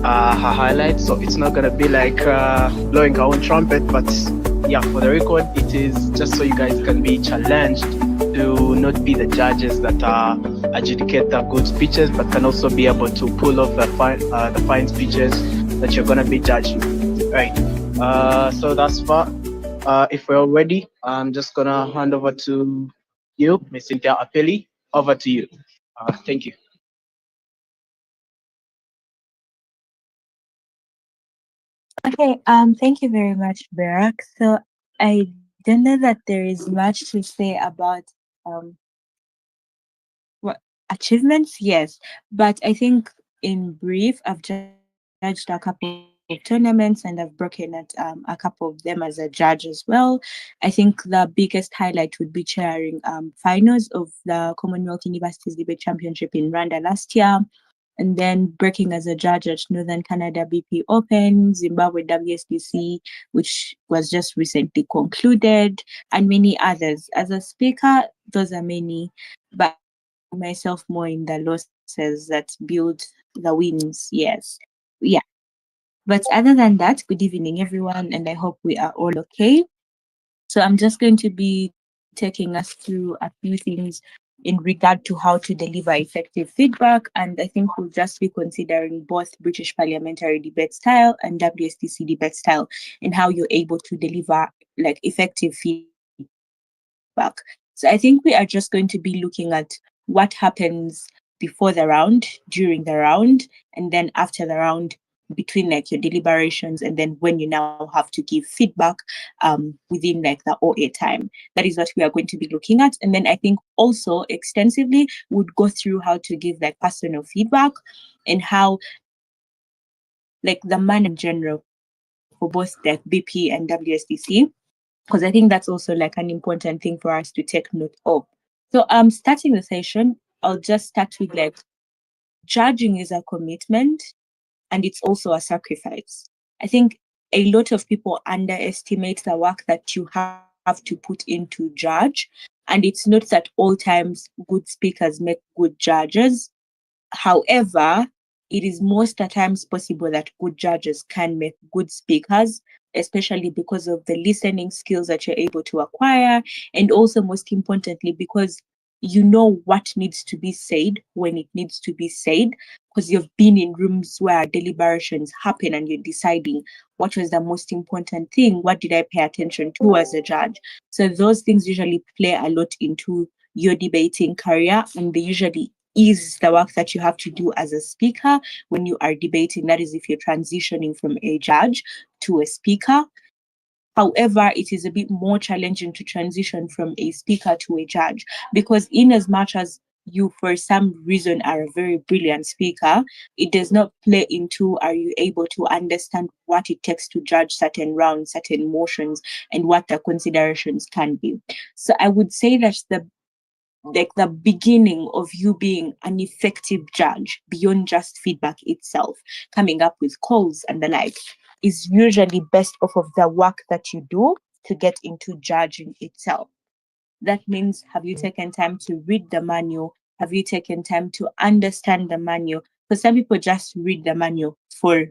her highlights. So it's not gonna be like blowing our own trumpet, but yeah, for the record, it is just so you guys can be challenged to not be the judges that adjudicate the good speeches, but can also be able to pull off the fine speeches that you're gonna be judging. Right. So that's far. If we're ready, I'm just gonna hand over to you, Miss Cynthia Apili. Over to you. Thank you. Okay, thank you very much, Barack. So I don't know that there is much to say about um what achievements, yes, but I think in brief, I've judged a couple of tournaments and I've broken at a couple of them as a judge as well. I think the biggest highlight would be chairing finals of the Commonwealth Universities Debate Championship in Rwanda last year, and then breaking as a judge at Northern Canada BP Open, Zimbabwe WSBC, which was just recently concluded, and many others. As a speaker, those are many, but I would put myself more in the losses that build the wins. Yes. Yeah. But other than that, good evening, everyone, and I hope we are all okay. So I'm just going to be taking us through a few things in regard to how to deliver effective feedback. And I think we'll just be considering both British parliamentary debate style and WSTC debate style and how you're able to deliver like effective feedback. So I think we are just going to be looking at what happens before the round, during the round, and then after the round, between like your deliberations, and then when you now have to give feedback within like the OA time. That is what we are going to be looking at. And then I think also extensively would go through how to give like personal feedback and how like the manner in general for both like BP and WSDC, because I think that's also like an important thing for us to take note of. So starting the session, I'll just start with like judging is a commitment and it's also a sacrifice. I think a lot of people underestimate the work that you have to put into judge. And it's not that all times good speakers make good judges. However, it is most at times possible that good judges can make good speakers, especially because of the listening skills that you're able to acquire. And also, most importantly, because you know what needs to be said when it needs to be said, because you've been in rooms where deliberations happen and you're deciding what was the most important thing, what did I pay attention to as a judge. So, those things usually play a lot into your debating career, and they usually is the work that you have to do as a speaker when you are debating. That is, if you're transitioning from a judge to a speaker. However, it is a bit more challenging to transition from a speaker to a judge because, in as much as you, for some reason, are a very brilliant speaker, it does not play into are you able to understand what it takes to judge certain rounds, certain motions, and what the considerations can be. So I would say that the beginning of you being an effective judge beyond just feedback itself, coming up with calls and the like, is usually best off of the work that you do to get into judging itself. That means, have you taken time to read the manual? Have you taken time to understand the manual? Because some people just read the manual for,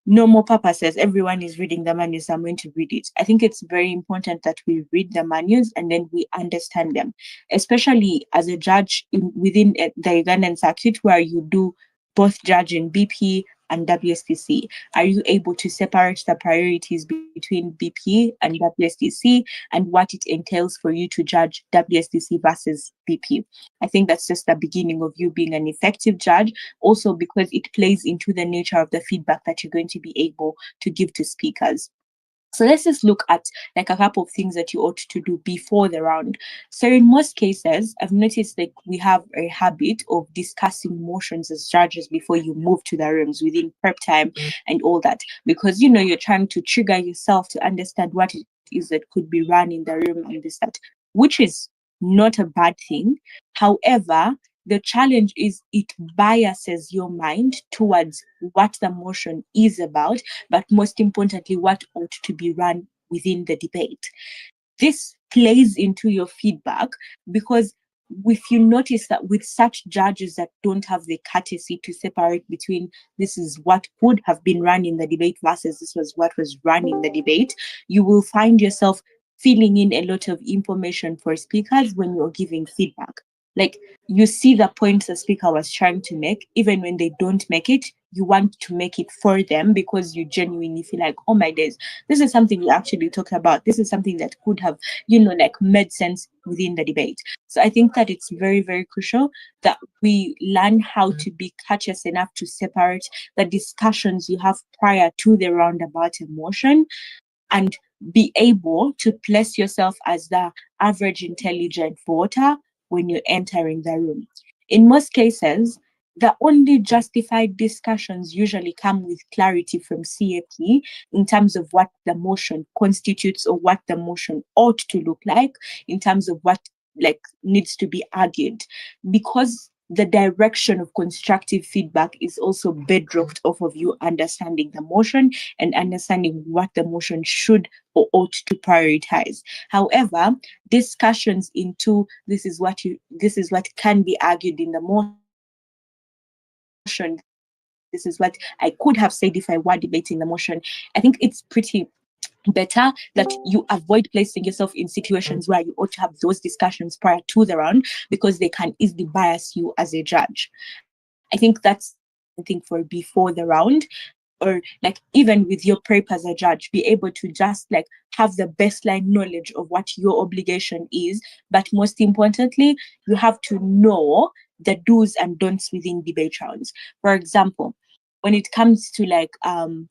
normal purposes. Everyone is reading the manuals, so I'm going to read it. I think it's very important that we read the manuals and then we understand them, especially as a judge within the Ugandan circuit where you do both judging BP and WSTC. Are you able to separate the priorities between BP and WSTC and what it entails for you to judge WSTC versus BP? I think that's just the beginning of you being an effective judge, also because it plays into the nature of the feedback that you're going to be able to give to speakers. So let's just look at like a couple of things that you ought to do before the round. So in most cases, I've noticed like we have a habit of discussing motions as judges before you move to the rooms within prep time and all that, because you're trying to trigger yourself to understand what it is that could be run in the room and this that, which is not a bad thing. However, the challenge is it biases your mind towards what the motion is about, but most importantly, what ought to be run within the debate. This plays into your feedback because if you notice that with such judges that don't have the courtesy to separate between this is what could have been run in the debate versus this was what was run in the debate, you will find yourself filling in a lot of information for speakers when you're giving feedback. Like, you see the points the speaker was trying to make, even when they don't make it, you want to make it for them because you genuinely feel like, oh my days, this is something we actually talked about. This is something that could have, like made sense within the debate. So I think that it's very, very crucial that we learn how to be courteous enough to separate the discussions you have prior to the roundabout emotion and be able to place yourself as the average intelligent voter when you're entering the room. In most cases, the only justified discussions usually come with clarity from CAP in terms of what the motion constitutes or what the motion ought to look like in terms of what like needs to be argued, because the direction of constructive feedback is also bedrocked off of you understanding the motion and understanding what the motion should or ought to prioritize. However, discussions into this is what can be argued in the motion, this is what I could have said if I were debating the motion. I think it's pretty better that you avoid placing yourself in situations where you ought to have those discussions prior to the round, because they can easily bias you as a judge. I think that's something for before the round, or like even with your prep as a judge, be able to just like have the baseline knowledge of what your obligation is. But most importantly, you have to know the do's and don'ts within debate rounds. For example, when it comes to like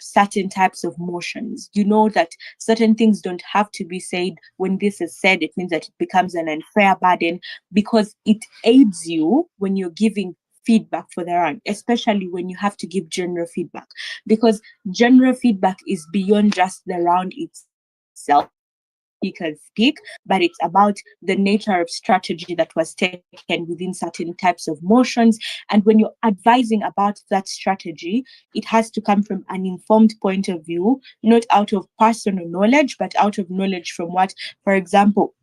certain types of motions, you know that certain things don't have to be said. When this is said, it means that it becomes an unfair burden, because it aids you when you're giving feedback for the round, especially when you have to give general feedback, because general feedback is beyond just the round itself. Speakers speak, but it's about the nature of strategy that was taken within certain types of motions. And when you're advising about that strategy, it has to come from an informed point of view, not out of personal knowledge, but out of knowledge from what, for example,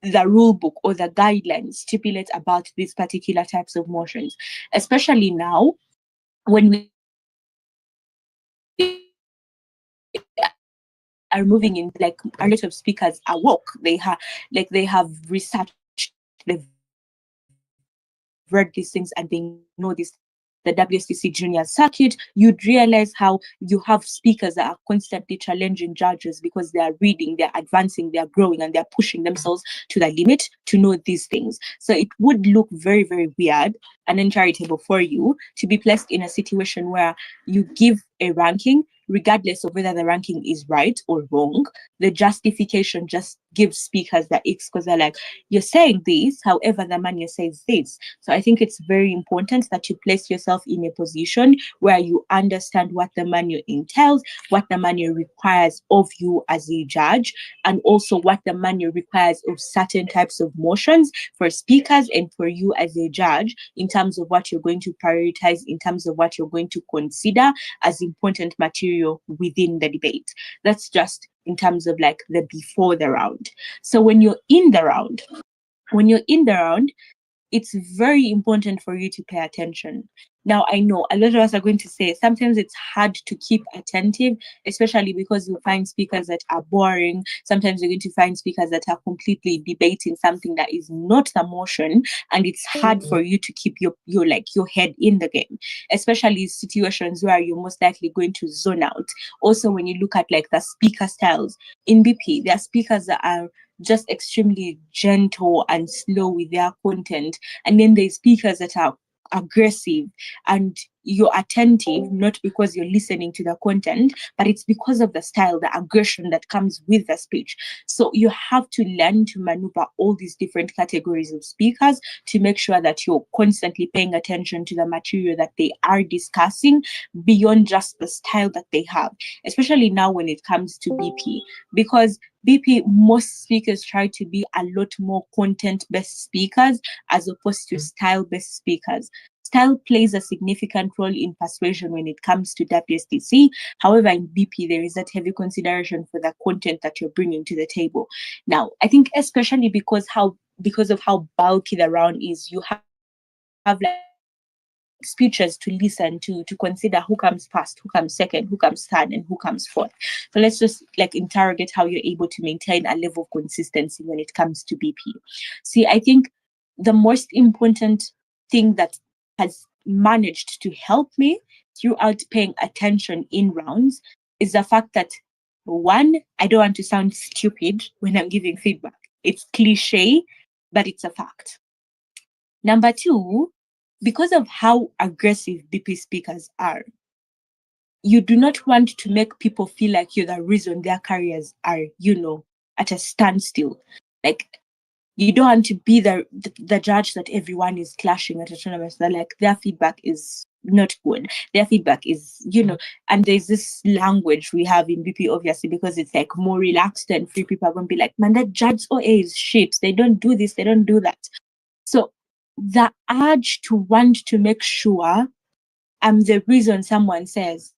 the rule book or the guidelines stipulate about these particular types of motions, especially now when we are moving in, like a lot of speakers are woke. They have researched, they've read these things, and they know this. The WSTC junior circuit, you'd realize how you have speakers that are constantly challenging judges because they are reading, they're advancing, they're growing, and they're pushing themselves to the limit to know these things. So it would look very, very weird and uncharitable for you to be placed in a situation where you give a ranking, regardless of whether the ranking is right or wrong. The justification just gives speakers the X because they're like, you're saying this, however, the manual says this. So I think it's very important that you place yourself in a position where you understand what the manual entails, what the manual requires of you as a judge, and also what the manual requires of certain types of motions for speakers and for you as a judge, in terms of what you're going to prioritize, in terms of what you're going to consider as important material within the debate. That's just in terms of like the before the round. So when you're in the round, it's very important for you to pay attention. Now, I know a lot of us are going to say sometimes it's hard to keep attentive, especially because you find speakers that are boring. Sometimes you're going to find speakers that are completely debating something that is not the motion, and it's hard for you to keep your head in the game, especially situations where you're most likely going to zone out. Also, when you look at like the speaker styles in BP, there are speakers that are just extremely gentle and slow with their content. And then there's speakers that are aggressive, and you're attentive not because you're listening to the content, but it's because of the style, the aggression that comes with the speech. So you have to learn to maneuver all these different categories of speakers to make sure that you're constantly paying attention to the material that they are discussing beyond just the style that they have, especially now when it comes to BP, because BP, most speakers try to be a lot more content based speakers as opposed to style based speakers. Style plays a significant role in persuasion when it comes to WSTC. However, in BP, there is that heavy consideration for the content that you're bringing to the table. Now, I think especially because how because of how bulky the round is, you have like speeches to listen to consider who comes first, who comes second, who comes third, and who comes fourth. So let's just like interrogate how you're able to maintain a level of consistency when it comes to BP. See, I think the most important thing that has managed to help me throughout paying attention in rounds is the fact that, one, I don't want to sound stupid when I'm giving feedback. It's cliche, but it's a fact. Number two, because of how aggressive BP speakers are, you do not want to make people feel like you're the reason their careers are, at a standstill. Like, you don't want to be the judge that everyone is clashing at a tournament. They're like, their feedback is not good. Their feedback is, and there's this language we have in BP, obviously, because it's like more relaxed and free. People are going to be like, man, that judge OA is shit. They don't do this, they don't do that. So the urge to want to make sure I'm the reason someone says,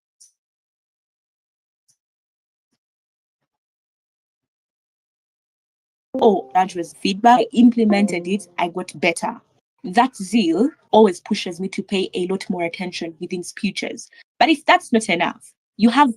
oh, that was feedback, I implemented it, I got better. That zeal always pushes me to pay a lot more attention within speeches. But if that's not enough, you have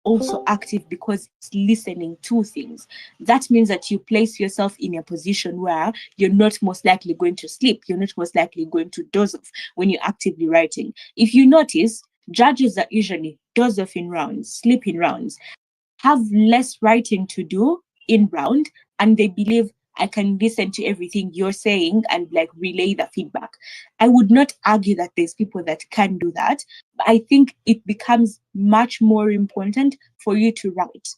also active because it's listening to things. That means that you place yourself in a position where you're not most likely going to sleep. You're not most likely going to doze off when you're actively writing. If you notice, judges that usually doze off in rounds, sleep in rounds, have less writing to do in round, and they believe I can listen to everything you're saying and like relay the feedback. I would not argue that there's people that can do that, but I think it becomes much more important for you to write.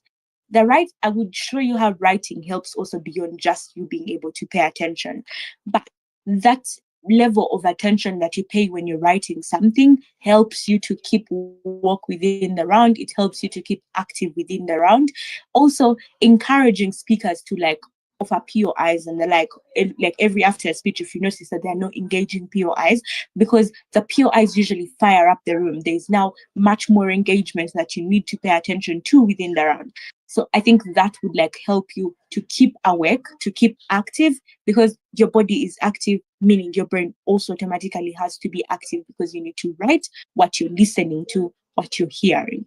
The right, I would show you how writing helps also beyond just you being able to pay attention. But that level of attention that you pay when you're writing something helps you to keep work within the round. It helps you to keep active within the round. Also, encouraging speakers to like offer POIs and the like every after a speech, if you notice that they're not engaging POIs, because the POIs usually fire up the room. There's now much more engagement that you need to pay attention to within the round. So I think that would like help you to keep awake, to keep active, because your body is active, meaning your brain also automatically has to be active because you need to write what you're listening to, what you're hearing.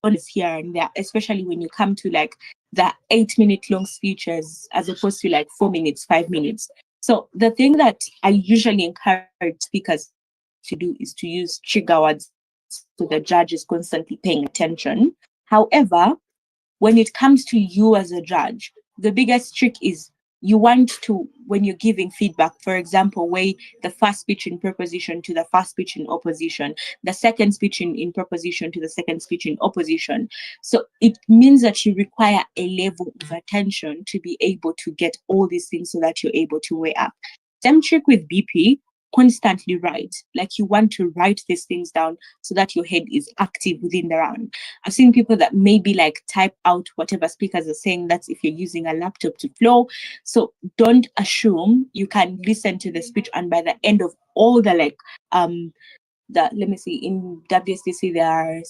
Is here and there, especially when you come to like the 8 minute long speeches as opposed to like 4 minutes, 5 minutes. So the thing that I usually encourage speakers to do is to use trigger words so the judge is constantly paying attention. However, when it comes to you as a judge, the biggest trick is you want to, when you're giving feedback, for example, weigh the first speech in proposition to the first speech in opposition, the second speech in proposition to the second speech in opposition. So it means that you require a level of attention to be able to get all these things so that you're able to weigh up. Same trick with BP, constantly write. Like you want to write these things down so that your head is active within the round. I've seen people that maybe like type out whatever speakers are saying. That's if you're using a laptop to flow. So don't assume you can listen to the speech and by the end of all the like the let me see, in WSTC there are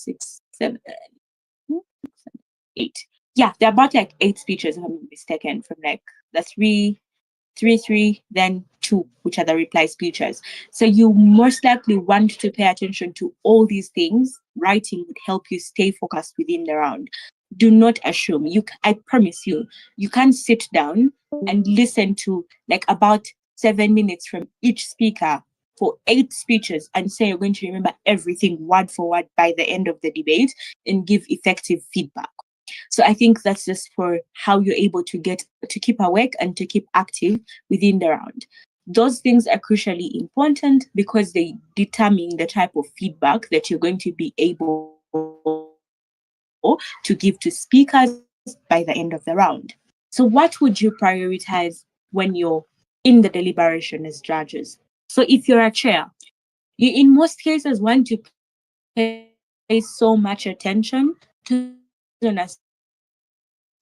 8. Yeah, there are about like 8 speeches if I'm not mistaken, from like the three, then 2, which are the reply speeches. So you most likely want to pay attention to all these things. Writing would help you stay focused within the round. Do not assume. I promise you, you can't sit down and listen to like about 7 minutes from each speaker for 8 speeches and say you're going to remember everything word for word by the end of the debate and give effective feedback. So I think that's just for how you're able to get to keep awake and to keep active within the round. Those things are crucially important because they determine the type of feedback that you're going to be able to give to speakers by the end of the round. So what would you prioritize when you're in the deliberation as judges? So if you're a chair, you in most cases want to pay so much attention to the reason as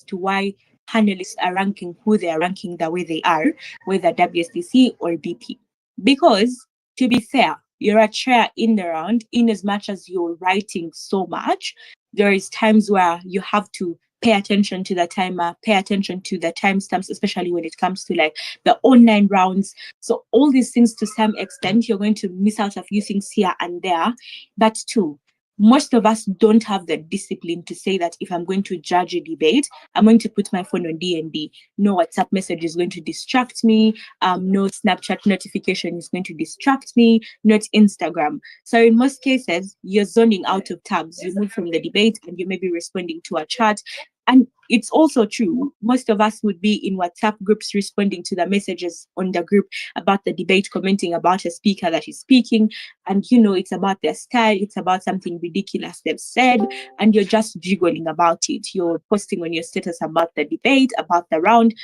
to why panelists are ranking who they are ranking the way they are, whether WSTC or BP. Because to be fair, you're a chair in the round, in as much as you're writing so much, there is times where you have to pay attention to the timer, pay attention to the timestamps, especially when it comes to like the online rounds. So all these things, to some extent, you're going to miss out a few things here and there. But two, most of us don't have the discipline to say that if I'm going to judge a debate, I'm going to put my phone on D&D. No WhatsApp message is going to distract me. No Snapchat notification is going to distract me. Not Instagram. So in most cases, you're zoning out of tabs. You move from the debate and you may be responding to a chat. And it's also true. Most of us would be in WhatsApp groups responding to the messages on the group about the debate, commenting about a speaker that is speaking. And it's about their style, it's about something ridiculous they've said, and you're just jiggling about it. You're posting on your status about the debate, about the round.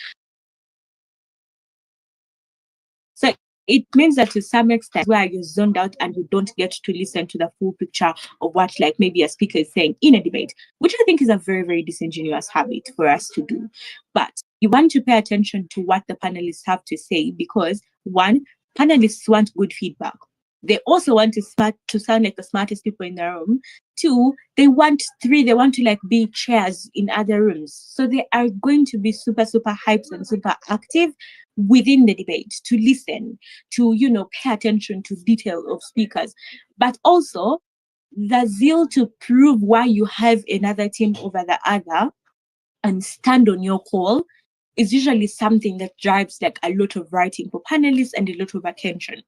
So it means that to some extent where you're zoned out and you don't get to listen to the full picture of what like maybe a speaker is saying in a debate, which I think is a very, very disingenuous habit for us to do. But you want to pay attention to what the panelists have to say because one, panelists want good feedback. They also want to sound like the smartest people in the room. Two, they want to like be chairs in other rooms. So they are going to be super, super hyped and super active within the debate to listen, to, pay attention to detail of speakers, but also the zeal to prove why you have another team over the other and stand on your call is usually something that drives like a lot of writing for panelists and a lot of attention.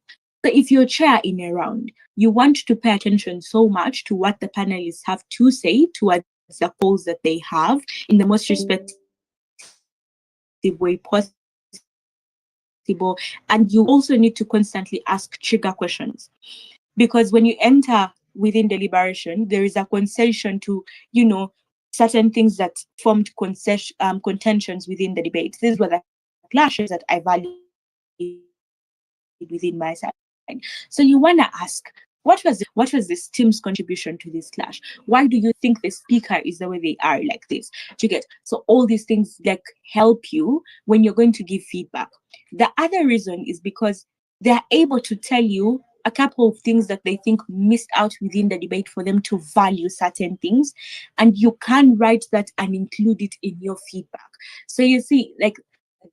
So if you're chair in a round, you want to pay attention so much to what the panelists have to say towards the calls that they have in the most respectful way possible. And you also need to constantly ask trigger questions. Because when you enter within deliberation, there is a concession to, certain things that formed contentions within the debate. These were the clashes that I valued within my side. So you want to ask, what was this team's contribution to this clash? Why do you think the speaker is the way they are like this? Do you get? So all these things like help you when you're going to give feedback. The other reason is because they're able to tell you a couple of things that they think missed out within the debate for them to value certain things. And you can write that and include it in your feedback. So you see, like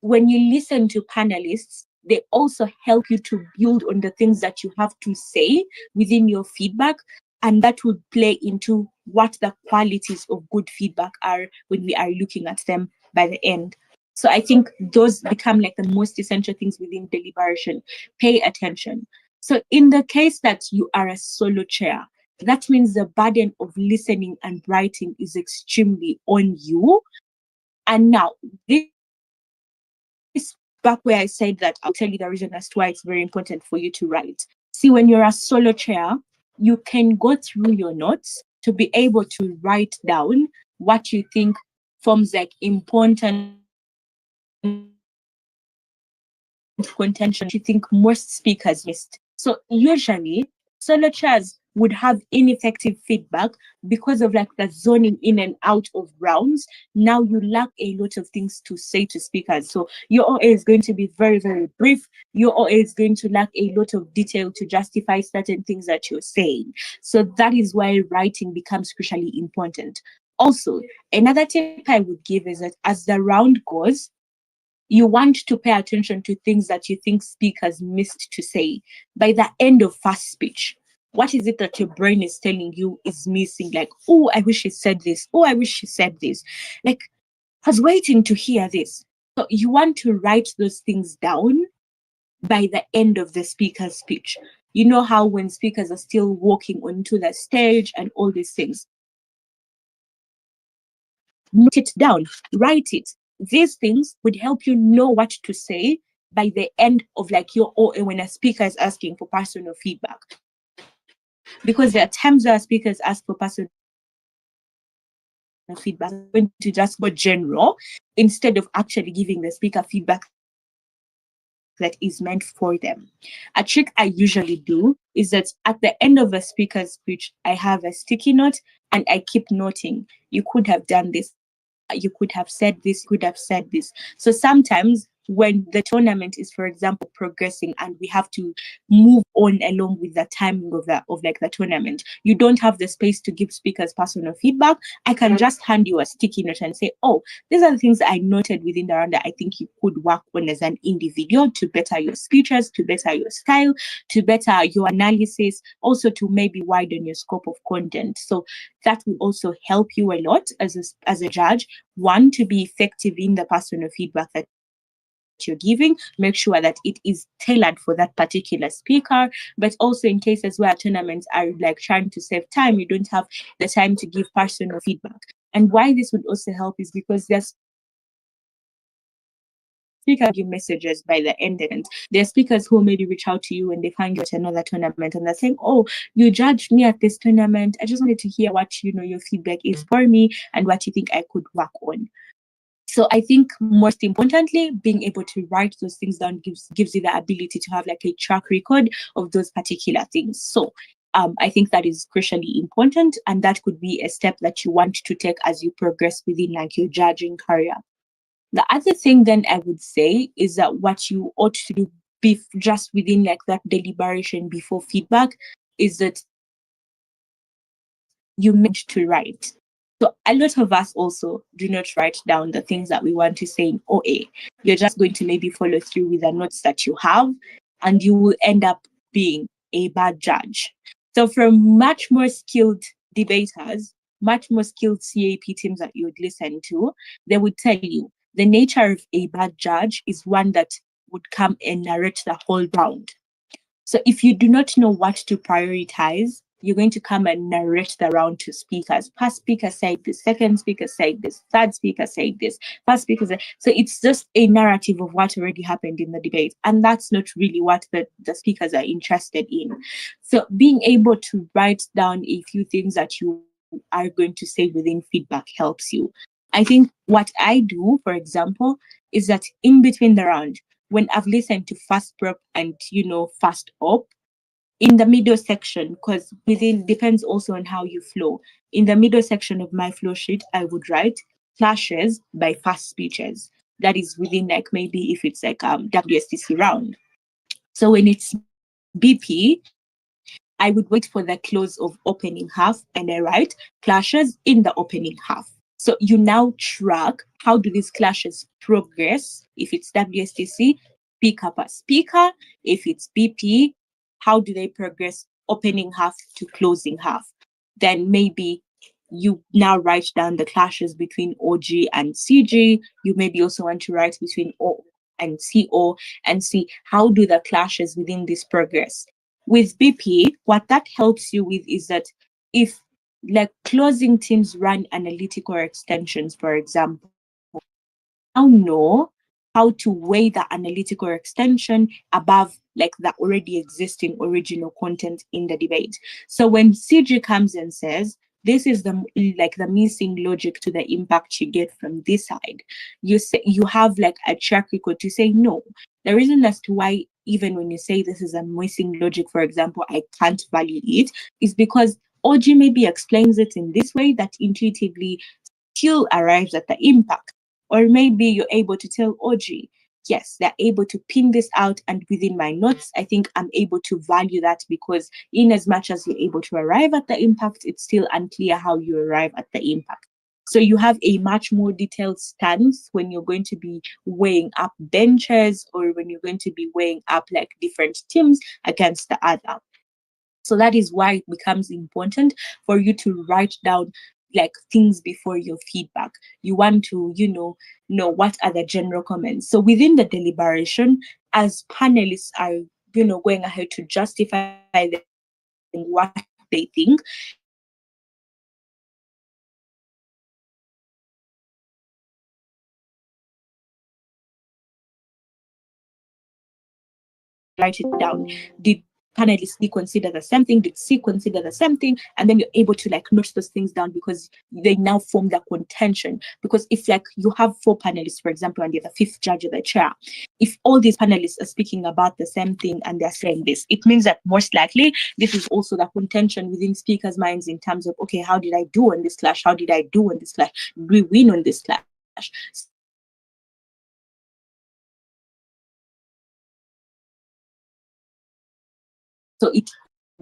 when you listen to panelists, they also help you to build on the things that you have to say within your feedback. And that would play into what the qualities of good feedback are when we are looking at them by the end. So I think those become like the most essential things within deliberation. Pay attention. So in the case that you are a solo chair, that means the burden of listening and writing is extremely on you. And now, this back where I said that I'll tell you the reason as to why it's very important for you to write. See, when you're a solo chair, you can go through your notes to be able to write down what you think forms like important contention, what you think most speakers missed. So usually solo chairs would have ineffective feedback because of like the zoning in and out of rounds. Now you lack a lot of things to say to speakers. So your OA is going to be very, very brief. Your OA is going to lack a lot of detail to justify certain things that you're saying. So that is why writing becomes crucially important. Also, another tip I would give is that as the round goes, you want to pay attention to things that you think speakers missed to say. By the end of first speech, what is it that your brain is telling you is missing? Like, oh, I wish she said this. Oh, I wish she said this. Like, I was waiting to hear this. So you want to write those things down by the end of the speaker's speech. You know how when speakers are still walking onto the stage and all these things, you want to write those things down. note it down, write it. These things would help you know what to say by the end of like your OA when a speaker is asking for personal feedback. Because there are times where speakers ask for personal feedback, going to just go general instead of actually giving the speaker feedback that is meant for them. A trick I usually do is that at the end of a speaker's speech, I have a sticky note and I keep noting, you could have done this, you could have said this, you could have said this. So sometimes when the tournament is, for example, progressing and we have to move on along with the timing of the tournament, you don't have the space to give speakers personal feedback. I can just hand you a sticky note and say, oh, these are the things I noted within the round that I think you could work on as an individual to better your speeches, to better your style, to better your analysis, also to maybe widen your scope of content. So that will also help you a lot as a judge. One, to be effective in the personal feedback that you're giving, make sure that it is tailored for that particular speaker. But also in cases where tournaments are like trying to save time, you don't have the time to give personal feedback. And why this would also help is because there's speakers give messages by the end, and there are speakers who maybe reach out to you when they find you at another tournament and they're saying, oh, you judged me at this tournament, I just wanted to hear what your feedback is for me and what you think I could work on. So I think most importantly, being able to write those things down gives you the ability to have like a track record of those particular things. So I think that is crucially important, and that could be a step that you want to take as you progress within like your judging career. The other thing then I would say is that what you ought to do just within like that deliberation before feedback is that you meant to write. So a lot of us also do not write down the things that we want to say in OA. You're just going to maybe follow through with the notes that you have, and you will end up being a bad judge. So from much more skilled debaters, much more skilled CAP teams that you would listen to, they would tell you the nature of a bad judge is one that would come and narrate the whole round. So if you do not know what to prioritize, you're going to come and narrate the round to speakers. First speaker said this, second speaker said this, third speaker said this, first speaker said. So it's just a narrative of what already happened in the debate. And that's not really what the speakers are interested in. So being able to write down a few things that you are going to say within feedback helps you. I think what I do, for example, is that in between the round, when I've listened to fast prep and fast op, in the middle section, because within depends also on how you flow. In the middle section of my flow sheet, I would write clashes by fast speeches. That is within like maybe if it's like WSTC round. So when it's BP, I would wait for the close of opening half and I write clashes in the opening half. So you now track how do these clashes progress. If it's WSTC, speaker per speaker. If it's BP, how do they progress opening half to closing half? Then maybe you now write down the clashes between OG and CG. You maybe also want to write between O and CO and see how do the clashes within this progress. With BP, what that helps you with is that if like closing teams run analytical extensions, for example, now know how to weigh the analytical extension above like the already existing original content in the debate. So when CG comes and says, this is the missing logic to the impact you get from this side, you have like a track record to say no. The reason as to why even when you say this is a missing logic, for example, I can't value it, is because OG maybe explains it in this way that intuitively still arrives at the impact. Or maybe you're able to tell OG, yes, they're able to pin this out, and within my notes, I think I'm able to value that because in as much as you're able to arrive at the impact, it's still unclear how you arrive at the impact. So you have a much more detailed stance when you're going to be weighing up benches or when you're going to be weighing up like different teams against the other. So that is why it becomes important for you to write down like things before your feedback. You want to, know what are the general comments. So within the deliberation, as panelists are, going ahead to justify what they think, write it down. Did panelists B consider the same thing? Did C consider the same thing? And then you're able to like note those things down because they now form the contention. Because if like you have 4 panelists, for example, and you're the 5th judge or the chair, if all these panelists are speaking about the same thing and they're saying this, it means that most likely this is also the contention within speakers' minds in terms of, okay, how did I do on this clash? How did I do on this clash? Did we win on this clash?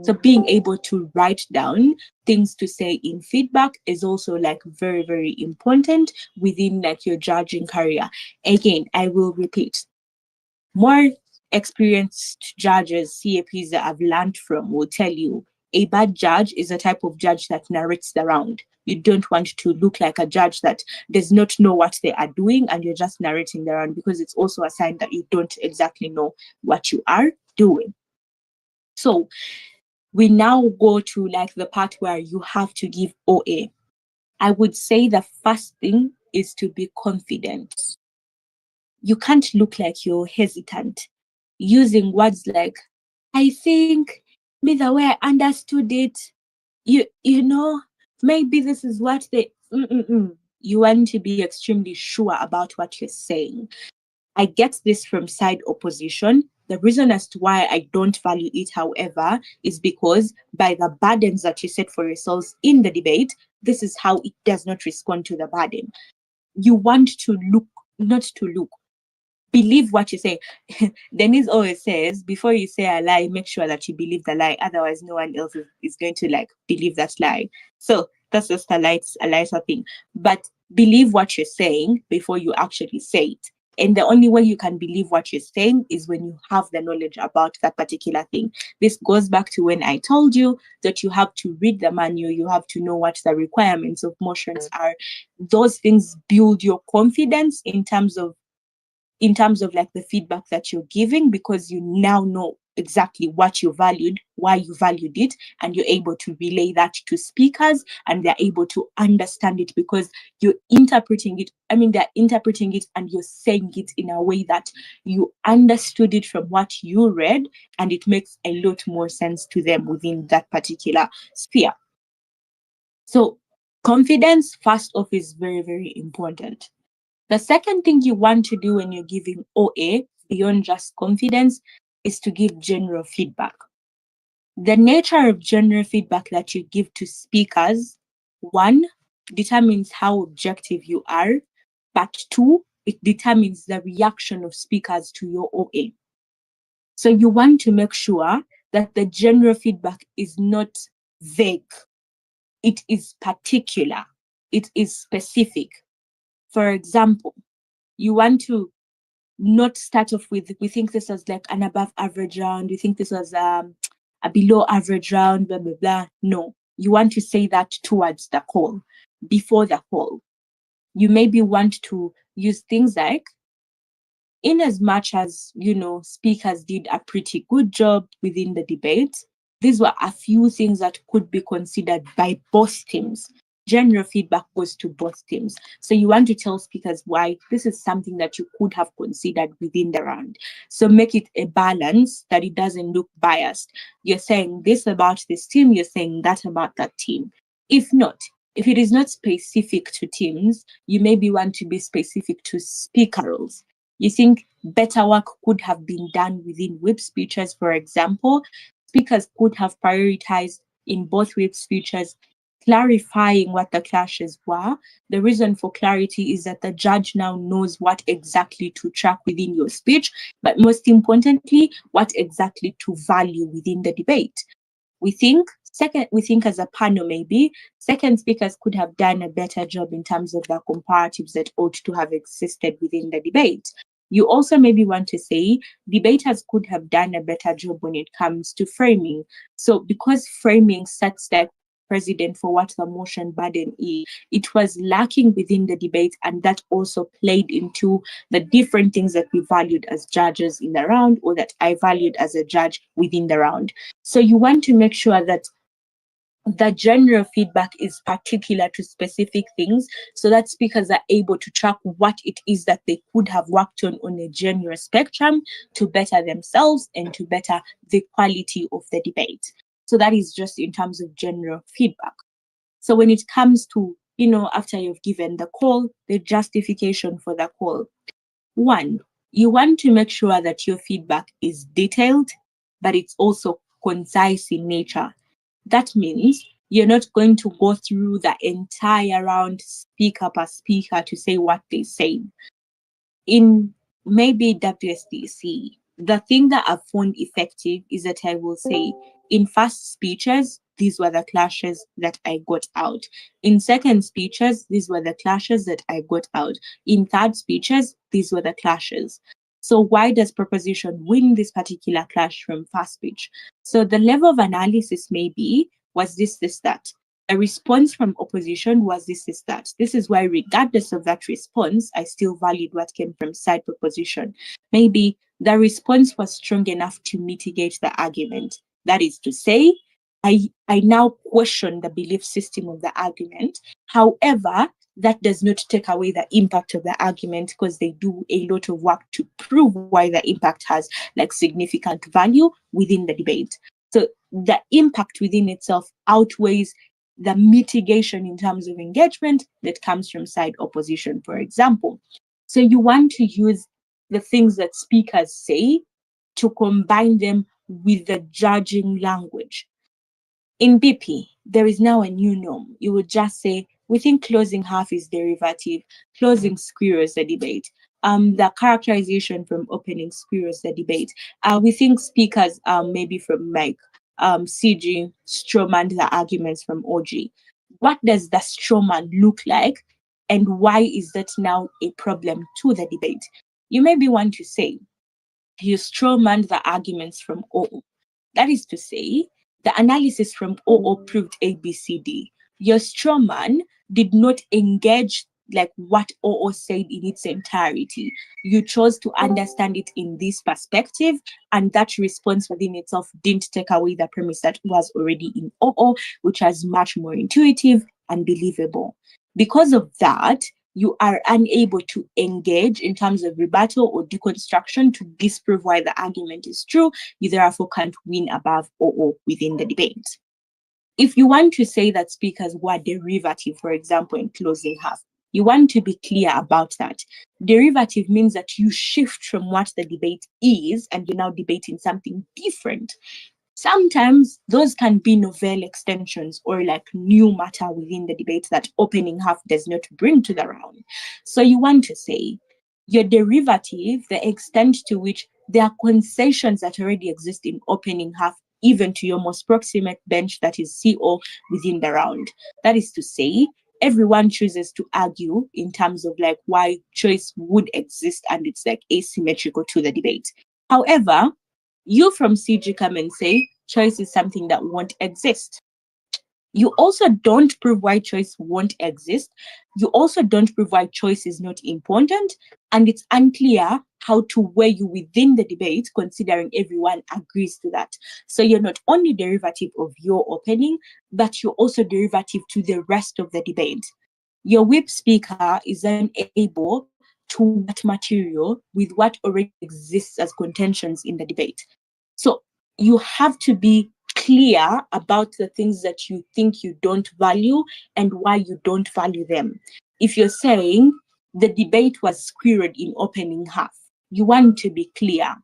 So being able to write down things to say in feedback is also like very, very important within like your judging career. Again, I will repeat, more experienced judges, CAPs that I've learned from will tell you a bad judge is a type of judge that narrates the round. You don't want to look like a judge that does not know what they are doing and you're just narrating the round, because it's also a sign that you don't exactly know what you are doing. So we now go to like the part where you have to give OA. I would say the first thing is to be confident. You can't look like you're hesitant. Using words like, I think, me the way I understood it, you know, maybe this is what they, You want to be extremely sure about what you're saying. I get this from side opposition. The reason as to why I don't value it, however, is because by the burdens that you set for yourselves in the debate, this is how it does not respond to the burden. You want to look, not to look. Believe what you say. Denise always says, before you say a lie, make sure that you believe the lie. Otherwise, no one else is going to like believe that lie. So that's just a lighter thing. But believe what you're saying before you actually say it. And the only way you can believe what you're saying is when you have the knowledge about that particular thing. This goes back to when I told you that you have to read the manual, you have to know what the requirements of motions are. Those things build your confidence in terms of like the feedback that you're giving, because you now know exactly what you valued, why you valued it, and you're able to relay that to speakers and they're able to understand it because you're interpreting it. I mean, they're interpreting it and you're saying it in a way that you understood it from what you read, and it makes a lot more sense to them within that particular sphere. So confidence, first off, is very, very important. The second thing you want to do when you're giving OA, beyond just confidence, is to give general feedback. The nature of general feedback that you give to speakers, 1, determines how objective you are, but 2, it determines the reaction of speakers to your OA. So you want to make sure that the general feedback is not vague. It is particular. It is specific. For example, you want to not start off with, we think this was like an above average round, we think this was a below average round, blah, blah, blah. No, you want to say that towards the call, before the call. You maybe want to use things like, in as much as, speakers did a pretty good job within the debate, these were a few things that could be considered by both teams. General feedback goes to both teams. So you want to tell speakers why this is something that you could have considered within the round. So make it a balance that it doesn't look biased. You're saying this about this team, you're saying that about that team. If it is not specific to teams, you maybe want to be specific to speaker roles. You think better work could have been done within whip speeches, for example. Speakers could have prioritized in both whip speeches clarifying what the clashes were. The reason for clarity is that the judge now knows what exactly to track within your speech, but most importantly, what exactly to value within the debate. We think as a panel, maybe second speakers could have done a better job in terms of the comparatives that ought to have existed within the debate. You also maybe want to say debaters could have done a better job when it comes to framing. So because framing sets the precedent for what the motion burden is, it was lacking within the debate, and that also played into the different things that we valued as judges in the round, or that I valued as a judge within the round. So you want to make sure that the general feedback is particular to specific things, so that speakers are able to track what it is that they could have worked on a general spectrum to better themselves and to better the quality of the debate. So that is just in terms of general feedback. So when it comes to, after you've given the call, the justification for the call, one, you want to make sure that your feedback is detailed, but it's also concise in nature. That means you're not going to go through the entire round, speaker per speaker, to say what they say. In maybe WSDC, the thing that I've found effective is that I will say, in first speeches, these were the clashes that I got out. In second speeches, these were the clashes that I got out. In third speeches, these were the clashes. So why does proposition win this particular clash from first speech? So the level of analysis may be, was this, that? A response from opposition was this, that. This is why, regardless of that response, I still valued what came from side proposition. Maybe the response was strong enough to mitigate the argument. That is to say, I now question the belief system of the argument. However, that does not take away the impact of the argument, because they do a lot of work to prove why the impact has like significant value within the debate. So the impact within itself outweighs the mitigation in terms of engagement that comes from side opposition, for example. So you want to use the things that speakers say to combine them with the judging language. In BP, there is now a new norm. You would just say, we think closing half is derivative, closing squares the debate. The characterization from opening squares the debate. We think speakers, maybe from Mike, CG, strawman the arguments from OG. What does the strawman look like, and why is that now a problem to the debate? You maybe want to say, you strawman the arguments from OO. That is to say, the analysis from OO proved ABCD. Your strawman did not engage like what OO said in its entirety. You chose to understand it in this perspective, and that response within itself didn't take away the premise that was already in OO, which was much more intuitive and believable. Because of that, you are unable to engage in terms of rebuttal or deconstruction to disprove why the argument is true. You therefore can't win above OO within the debate. If you want to say that speakers were derivative, for example, in closing half, you want to be clear about that. Derivative means that you shift from what the debate is and you're now debating something different. Sometimes those can be novel extensions or like new matter within the debate that opening half does not bring to the round. So you want to say your derivative, the extent to which there are concessions that already exist in opening half, even to your most proximate bench, that is CO, within the round. That is to say, everyone chooses to argue in terms of like why choice would exist, and it's like asymmetrical to the debate. However, you from CG come and say choice is something that won't exist. You also don't prove why choice won't exist. You also don't prove why choice is not important. And it's unclear how to weigh you within the debate, considering everyone agrees to that. So you're not only derivative of your opening, but you're also derivative to the rest of the debate. Your whip speaker is unable to that material with what already exists as contentions in the debate. So you have to be clear about the things that you think you don't value and why you don't value them. If you're saying the debate was squared in opening half, you want to be clear.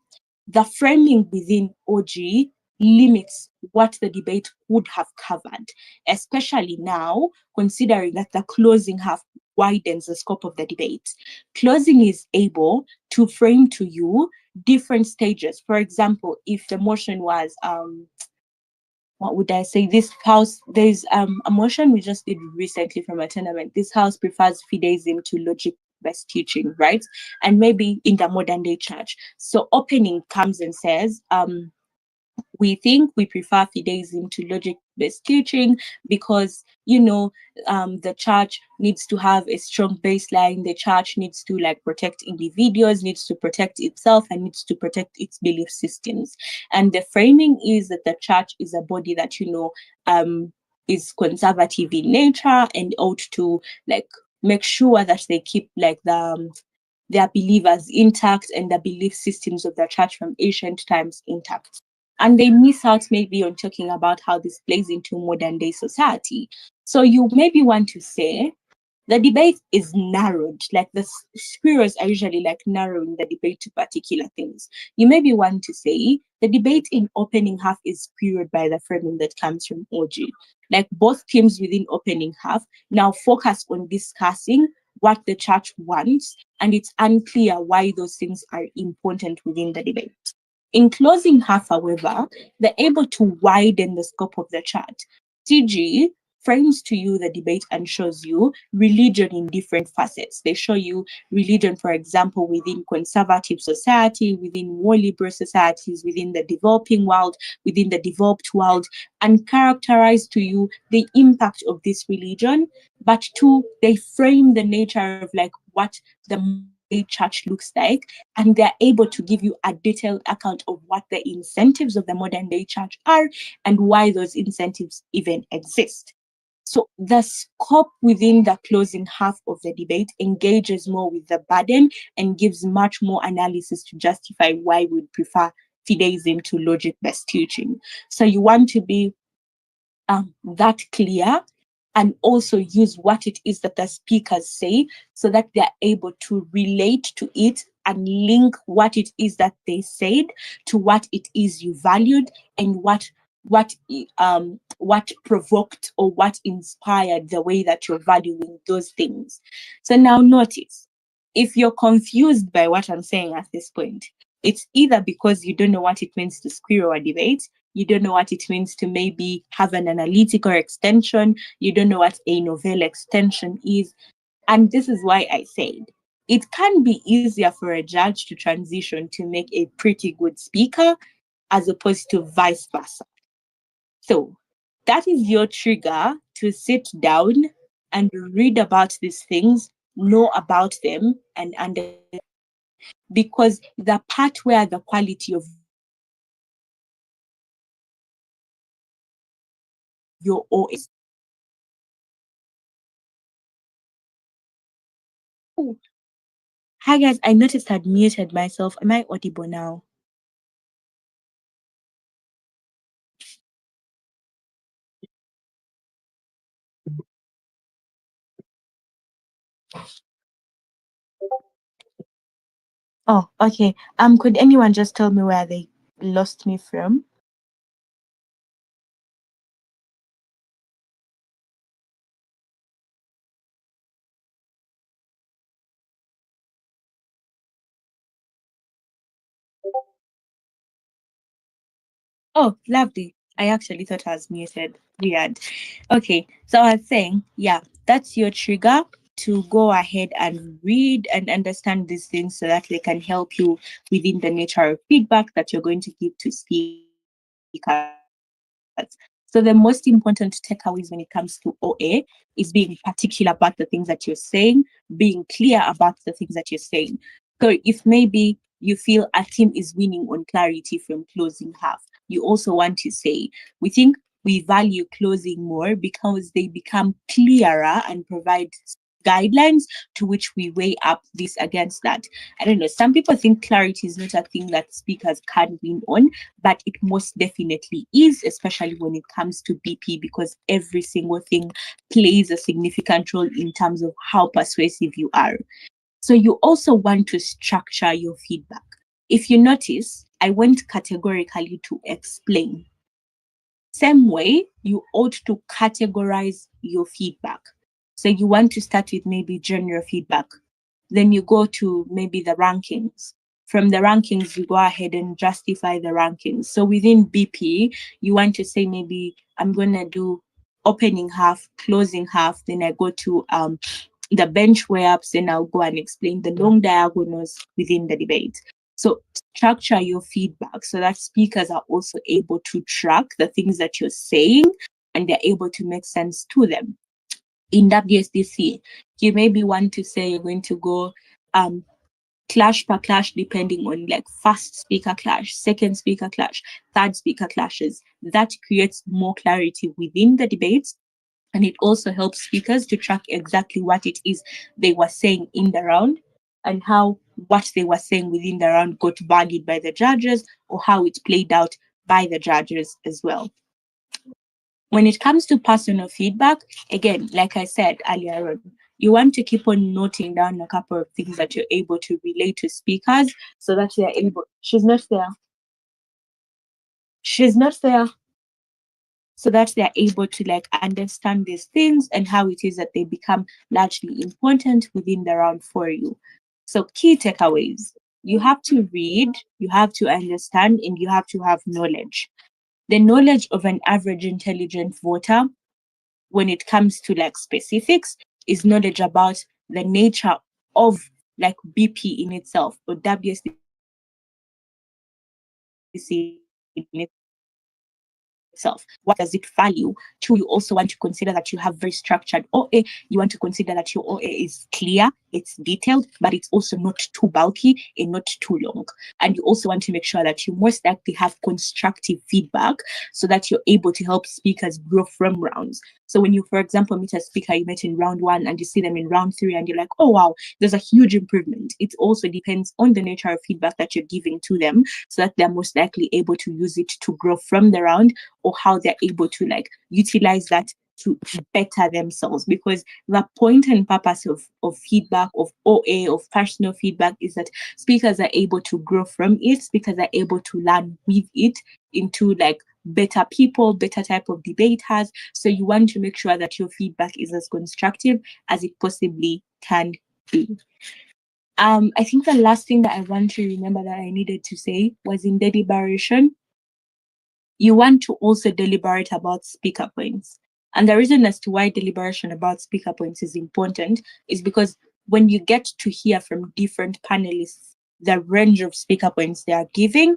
The framing within OG limits what the debate would have covered, especially now, considering that the closing half widens the scope of the debate. Closing is able to frame to you different stages. For example, if the motion was, what would I say? This house, there's a motion we just did recently from a tournament. This house prefers fideism to logic-based teaching, right? And maybe in the modern day church. So opening comes and says, we think we prefer fideism to logic-based teaching because, the church needs to have a strong baseline. The church needs to protect individuals, needs to protect itself, and needs to protect its belief systems. And the framing is that the church is a body that, is conservative in nature and ought to like make sure that they keep like their believers intact and the belief systems of the church from ancient times intact. And they miss out maybe on talking about how this plays into modern day society. So you maybe want to say the debate is narrowed, like the squirrels are usually like narrowing the debate to particular things. You maybe want to say the debate in opening half is skewed by the framing that comes from OG. Like both teams within opening half now focus on discussing what the church wants, and it's unclear why those things are important within the debate. In closing half, however, they're able to widen the scope of the chat. TG frames to you the debate and shows you religion in different facets. They show you religion, for example, within conservative society, within more liberal societies, within the developing world, within the developed world, and characterize to you the impact of this religion. But two, they frame the nature of like what the church looks like, and they're able to give you a detailed account of what the incentives of the modern day church are and why those incentives even exist. So the scope within the closing half of the debate engages more with the burden and gives much more analysis to justify why we'd prefer fideism to logic-based teaching. So you want to be that clear and also use what it is that the speakers say so that they're able to relate to it and link what it is that they said to what it is you valued and what provoked or what inspired the way that you're valuing those things. So now notice, if you're confused by what I'm saying at this point, it's either because you don't know what it means to squirrel a debate, you don't know what it means to maybe have an analytical extension, you don't know what a novel extension is. And this is why I said it can be easier for a judge to transition to make a pretty good speaker as opposed to vice versa. So that is your trigger to sit down and read about these things, know about them, and understand. Because the part where the quality of your OS. Oh, hi guys, I noticed I'd muted myself. Am I audible now? Oh, okay. Could anyone just tell me where they lost me from? Oh, lovely. I actually thought I was muted. Weird. Okay, so I was saying, yeah, that's your trigger to go ahead and read and understand these things so that they can help you within the nature of feedback that you're going to give to speakers. So the most important takeaways when it comes to OA is being particular about the things that you're saying, being clear about the things that you're saying. So if maybe you feel a team is winning on clarity from closing half, you also want to say, we think we value closing more because they become clearer and provide guidelines to which we weigh up this against that. I don't know. Some people think clarity is not a thing that speakers can win on, but it most definitely is, especially when it comes to BP, because every single thing plays a significant role in terms of how persuasive you are. So you also want to structure your feedback. If you notice, I went categorically to explain. Same way, you ought to categorize your feedback. So you want to start with maybe general feedback. Then you go to maybe the rankings. From the rankings, you go ahead and justify the rankings. So within BP, you want to say maybe I'm going to do opening half, closing half. Then I go to the bench way-ups, then I'll go and explain the long diagonals within the debate. So structure your feedback so that speakers are also able to track the things that you're saying and they're able to make sense to them. In WSDC, you maybe want to say you're going to go clash per clash, depending on like first speaker clash, second speaker clash, third speaker clashes. That creates more clarity within the debates. And it also helps speakers to track exactly what it is they were saying in the round, and how what they were saying within the round got valued by the judges, or how it played out by the judges as well. When it comes to personal feedback, again, like I said earlier on, you want to keep on noting down a couple of things that you're able to relate to speakers, so that they're able. She's not there. She's not there. So that they're able to like understand these things and how it is that they become largely important within the round for you. So key takeaways: you have to read, you have to understand, and you have to have knowledge. The knowledge of an average intelligent voter, when it comes to like specifics, is knowledge about the nature of like BP in itself, or WSDC in itself. What does it value? Two, you also want to consider that you have very structured OA. You want to consider that your OA is clear, it's detailed, but it's also not too bulky and not too long. And you also want to make sure that you most likely have constructive feedback, so that you're able to help speakers grow from rounds. So when you, for example, meet a speaker you met in round 1 and you see them in round 3 and you're like, oh wow, there's a huge improvement. It also depends on the nature of feedback that you're giving to them, so that they're most likely able to use it to grow from the round, or how they're able to like utilize that to better themselves. Because the point and purpose of feedback, of OA, of personal feedback, is that speakers are able to grow from it, speakers are able to learn with it into like better people, better type of debaters. So you want to make sure that your feedback is as constructive as it possibly can be. I think the last thing that I want to remember that I needed to say was, in deliberation, you want to also deliberate about speaker points. And the reason as to why deliberation about speaker points is important is because when you get to hear from different panelists the range of speaker points they are giving,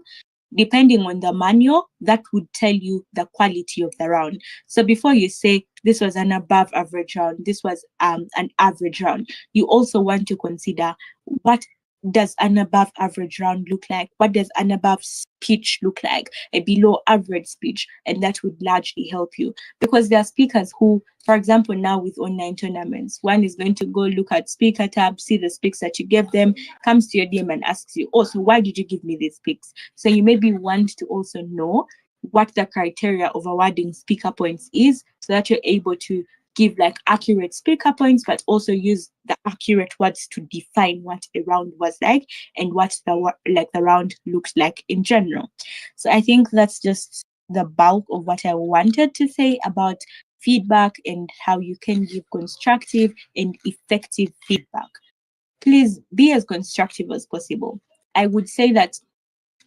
depending on the manual, that would tell you the quality of the round. So before you say this was an above average round, this was an average round, you also want to consider, what does an above average round look like? What does an above speech look like? A below average speech? And that would largely help you, because there are speakers who, for example, now with online tournaments, one is going to go look at speaker tab, see the speaks that you gave them, comes to your DM and asks you, oh, so why did you give me these speaks? So you maybe want to also know what the criteria of awarding speaker points is, so that you're able to give like accurate speaker points, but also use the accurate words to define what a round was like, and what the round looks like in general. So I think that's just the bulk of what I wanted to say about feedback and how you can give constructive and effective feedback. Please be as constructive as possible. I would say that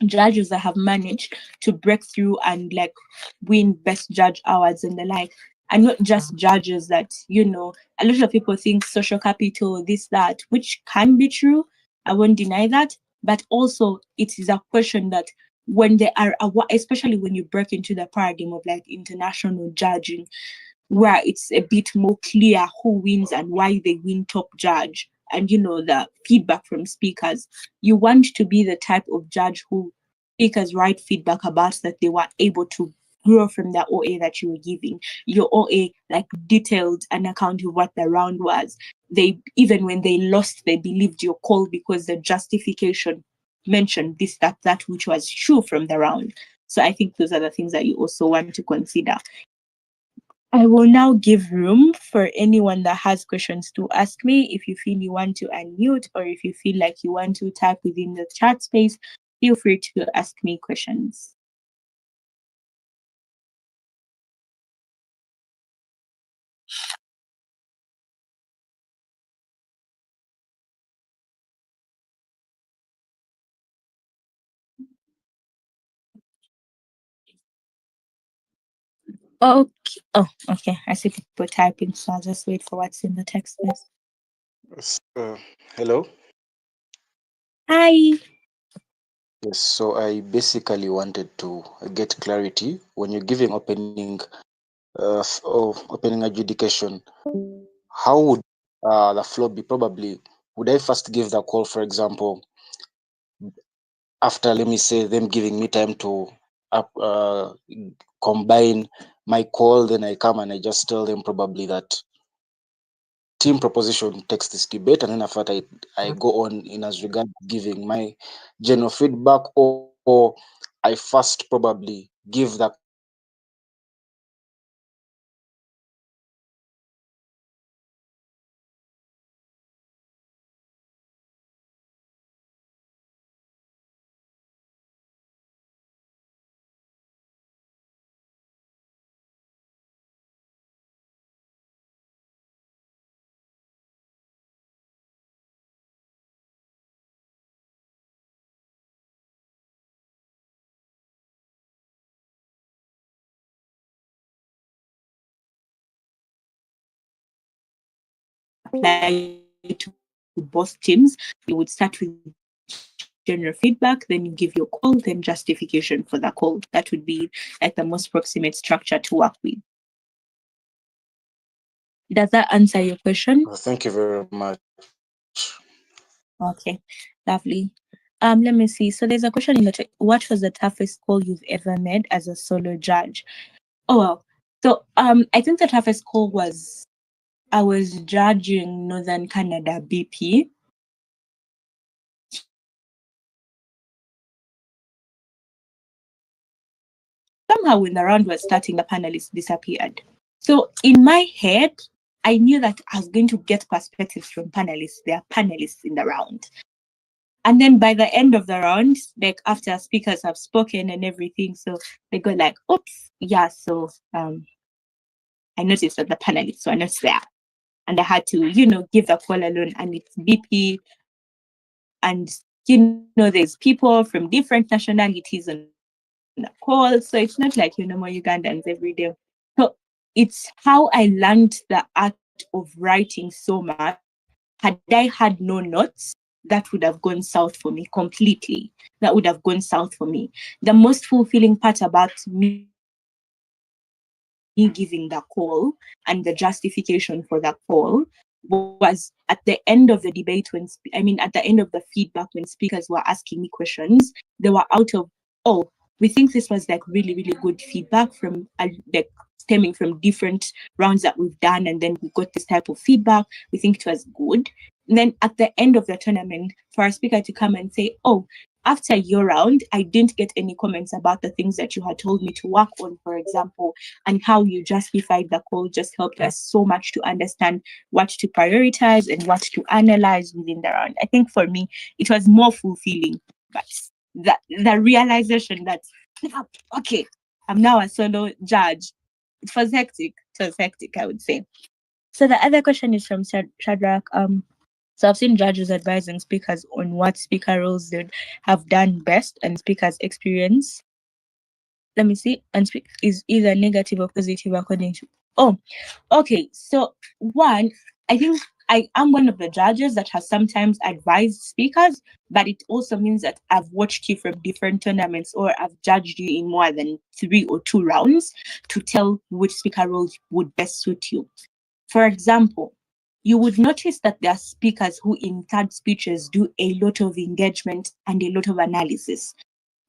judges that have managed to break through and like win best judge awards and the like, and not just judges that, you know, a lot of people think social capital, this, that, which can be true. I won't deny that. But also it is a question that when they are, especially when you break into the paradigm of like international judging, where it's a bit more clear who wins and why they win top judge, and you know the feedback from speakers, you want to be the type of judge who speakers write feedback about, that they were able to grow from the OA that you were giving. Your OA like detailed an account of what the round was. They, even when they lost, they believed your call because the justification mentioned this, that which was true from the round. So I think those are the things that you also want to consider. I will now give room for anyone that has questions to ask me. If you feel you want to unmute, or if you feel like you want to type within the chat space, feel free to ask me questions. Okay. Oh, okay. I see people typing, so I'll just wait for what's in the text space. Hello. Hi. Yes, so I basically wanted to get clarity when you're giving opening adjudication. How would the flow be? Probably would I first give the call, for example, after, let me say, them giving me time to combine my call, then I come and I just tell them probably that team proposition takes this debate, and then after that I go on in as regard giving my general feedback, or I first probably give the call to the team and then apply to both teams. You would start with general feedback, then you give your call, then justification for the call. That would be like the most proximate structure to work with. Does that answer your question? thank you very much. Okay, lovely. Let me see. So there's a question in the chat. What was the toughest call you've ever made as a solo judge? Oh well. So I think the toughest call was I was judging Northern Canada BP. Somehow when the round was starting, the panelists disappeared. So in my head, I knew that I was going to get perspectives from panelists. There are panelists in the round. And then by the end of the round, like after speakers have spoken and everything, so they go like, oops, yeah, so I noticed that the panelists were not there. And I had to, give the call alone, and it's BP. And, there's people from different nationalities on the call. So it's not like, more Ugandans every day. So it's how I learned the art of writing so much. Had I had no notes, that would have gone south for me completely. That would have gone south for me. The most fulfilling part about me giving the call and the justification for that call was at the end of the debate at the end of the feedback, when speakers were asking me questions, they were out of, we think this was like really, really good feedback from like stemming from different rounds that we've done, and then we got this type of feedback. We think it was good. And then at the end of the tournament, for our speaker to come and say, after your round, I didn't get any comments about the things that you had told me to work on, for example, and how you justified the call just helped us so much to understand what to prioritize and what to analyze within the round. I think for me, it was more fulfilling. But the realization that, okay, I'm now a solo judge, it was hectic. It was hectic, I would say. So the other question is from Shadrach. So I've seen judges advising speakers on what speaker roles they have done best, and speakers' experience. Let me see. And is either negative or positive according to. Okay. So one, I think I am one of the judges that has sometimes advised speakers, but it also means that I've watched you from different tournaments, or I've judged you in more than 3 or 2 rounds to tell which speaker roles would best suit you. For example, you would notice that there are speakers who in third speeches do a lot of engagement and a lot of analysis.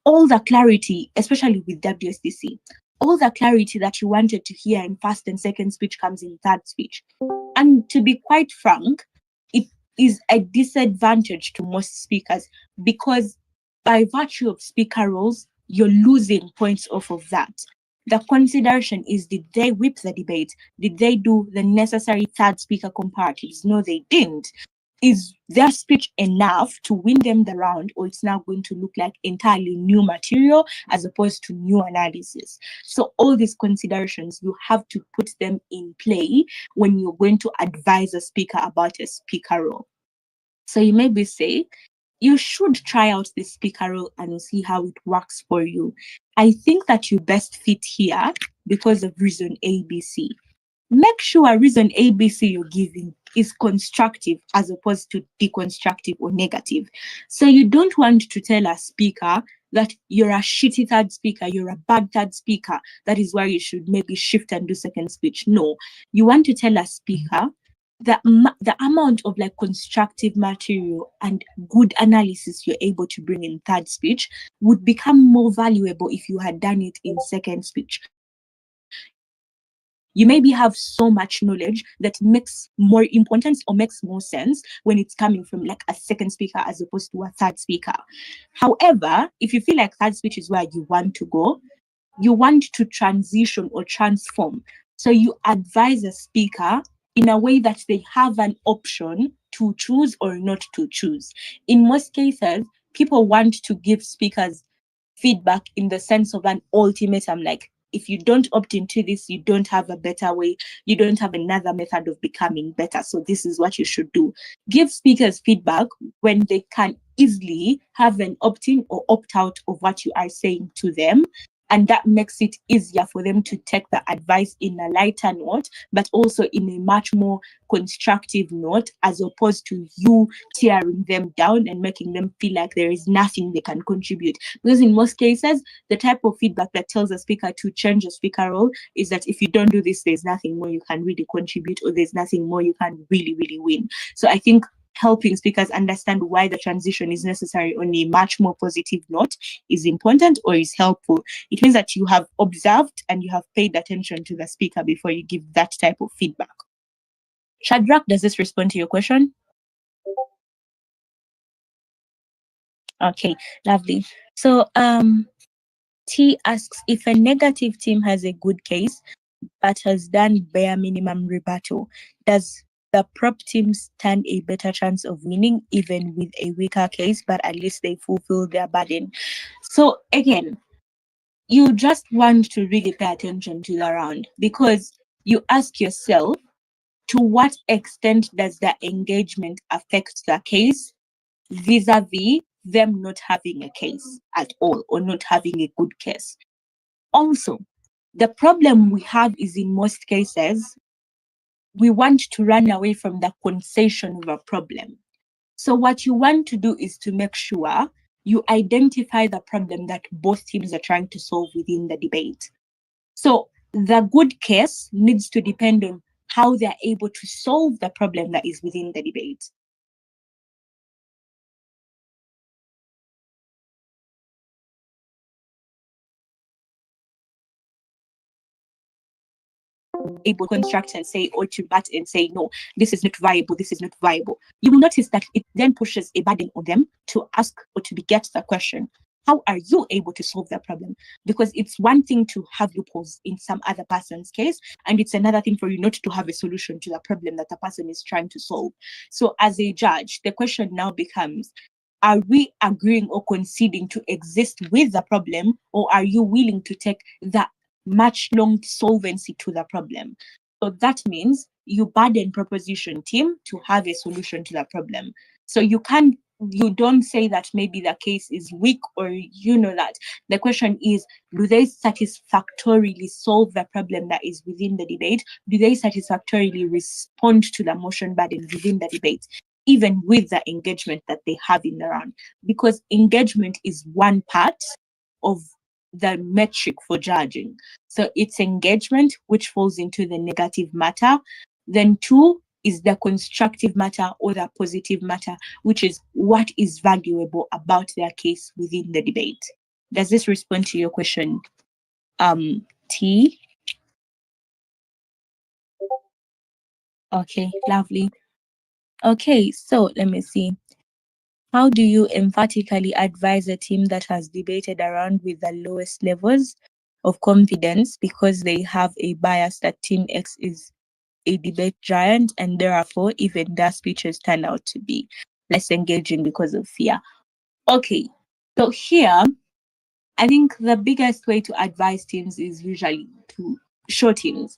All the clarity, especially with WSDC, all the clarity that you wanted to hear in first and second speech comes in third speech. And to be quite frank, it is a disadvantage to most speakers, because by virtue of speaker roles, you're losing points off of that. The consideration is, did they whip the debate? Did they do the necessary third speaker comparatives? No, they didn't. Is their speech enough to win them the round, or it's now going to look like entirely new material as opposed to new analysis? So all these considerations, you have to put them in play when you're going to advise a speaker about a speaker role. So you maybe say, you should try out this speaker role and see how it works for you. I think that you best fit here because of reason ABC. Make sure reason ABC you're giving is constructive as opposed to deconstructive or negative. So you don't want to tell a speaker that you're a shitty third speaker, you're a bad third speaker, that is why you should maybe shift and do second speech. No, you want to tell a speaker the amount of like constructive material and good analysis you're able to bring in third speech would become more valuable if you had done it in second speech. You maybe have so much knowledge that makes more importance or makes more sense when it's coming from like a second speaker as opposed to a third speaker. However, if you feel like third speech is where you want to go, you want to transition or transform. So you advise a speaker in a way that they have an option to choose or not to choose. In most cases, people want to give speakers feedback in the sense of an ultimatum, like if you don't opt into this, you don't have a better way, you don't have another method of becoming better, so this is what you should do. Give speakers feedback when they can easily have an opt-in or opt-out of what you are saying to them, and that makes it easier for them to take the advice in a lighter note, but also in a much more constructive note, as opposed to you tearing them down and making them feel like there is nothing they can contribute. Because in most cases, the type of feedback that tells a speaker to change a speaker role is that if you don't do this, there's nothing more you can really contribute, or there's nothing more you can really, really win. So I think helping speakers understand why the transition is necessary on a much more positive note is important or is helpful. It means that you have observed and you have paid attention to the speaker before you give that type of feedback. Shadrach, does this respond to your question? Okay, lovely. So T asks, if a negative team has a good case but has done bare minimum rebuttal, does the prop team stand a better chance of winning even with a weaker case, but at least they fulfill their burden? So again, you just want to really pay attention to the round, because you ask yourself, to what extent does the engagement affect the case vis-a-vis them not having a case at all or not having a good case? Also, the problem we have is, in most cases, we want to run away from the concession of a problem. So what you want to do is to make sure you identify the problem that both teams are trying to solve within the debate. So the good case needs to depend on how they're able to solve the problem that is within the debate. Able to construct and say, or to bat and say, no, this is not viable, this is not viable. You will notice that it then pushes a burden on them to ask or to beget the question, how are you able to solve that problem? Because it's one thing to have loopholes in some other person's case, and it's another thing for you not to have a solution to the problem that the person is trying to solve. So as a judge, the question now becomes, are we agreeing or conceding to exist with the problem, or are you willing to take that much long solvency to the problem? So that means you burden proposition team to have a solution to the problem. So you don't say that maybe the case is weak, or that. The question is, do they satisfactorily solve the problem that is within the debate? Do they satisfactorily respond to the motion burden within the debate, even with the engagement that they have in the round? Because engagement is one part of the metric for judging. So it's engagement, which falls into the negative matter. Then 2 is the constructive matter or the positive matter, which is what is valuable about their case within the debate. Does this respond to your question, T? Okay, lovely. Okay, so let me see. How do you emphatically advise a team that has debated around with the lowest levels of confidence because they have a bias that Team X is a debate giant and therefore even their speeches turn out to be less engaging because of fear? Okay, so here, I think the biggest way to advise teams is usually to show teams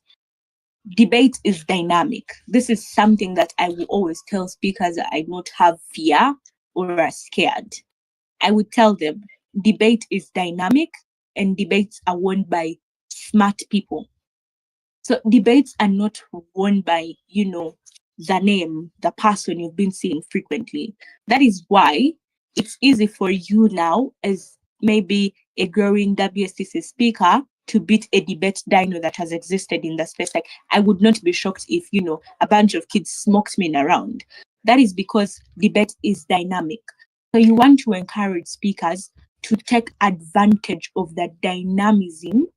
debate is dynamic. This is something that I will always tell speakers that I not have fear or are scared. I would tell them debate is dynamic and debates are won by smart people. So debates are not won by, the name, the person you've been seeing frequently. That is why it's easy for you now, as maybe a growing WSTC speaker, to beat a debate dino that has existed in the space. Like, I would not be shocked if, a bunch of kids smoked me around. That is because debate is dynamic. So you want to encourage speakers to take advantage of the dynamism